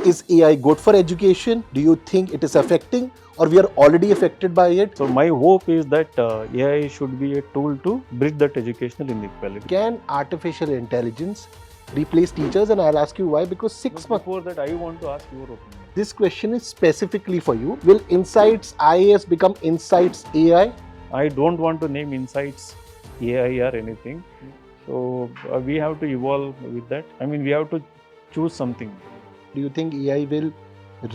Is AI good for education? Do you think it is affecting, or we are already affected by it? So my hope is that AI should be a tool to bridge that educational inequality. Can artificial intelligence replace teachers? And I'll ask you why. Because 6 months. Before that, I want to ask your opinion. This question is specifically for you. Will Insights IAS become Insights AI? I don't want to name Insights AI or anything. So we have to evolve with that. I mean, we have to choose something. Do you think AI will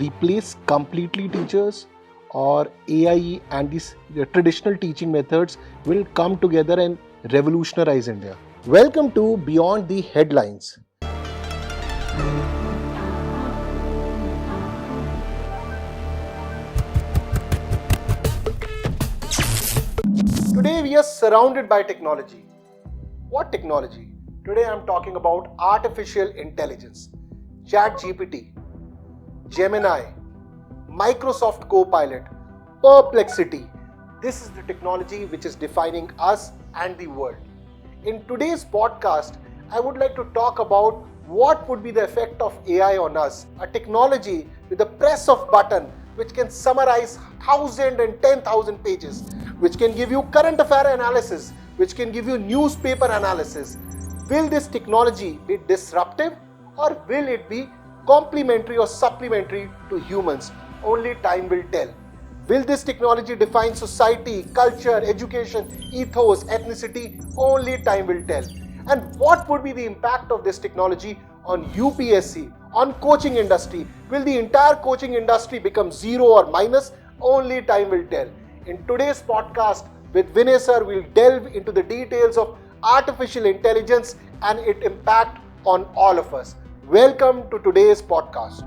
replace completely teachers, or AI and the traditional teaching methods will come together and revolutionize India? Welcome to Beyond the Headlines. Today we are surrounded by technology. What technology? Today I am talking about artificial intelligence. ChatGPT, Gemini, Microsoft Copilot, Perplexity. This is the technology which is defining us and the world. In today's podcast, I would like to talk about what would be the effect of AI on us. A technology with the press of button which can summarize 1,000 and 10,000 pages, which can give you current affair analysis, which can give you newspaper analysis. Will this technology be disruptive, or will it be complementary or supplementary to humans? Only time will tell. Will this technology define society, culture, education, ethos, ethnicity? Only time will tell. And what would be the impact of this technology on UPSC, on coaching industry? Will the entire coaching industry become zero or minus? Only time will tell. In today's podcast with Vinay Sir, we'll delve into the details of artificial intelligence and its impact on all of us. Welcome to today's podcast.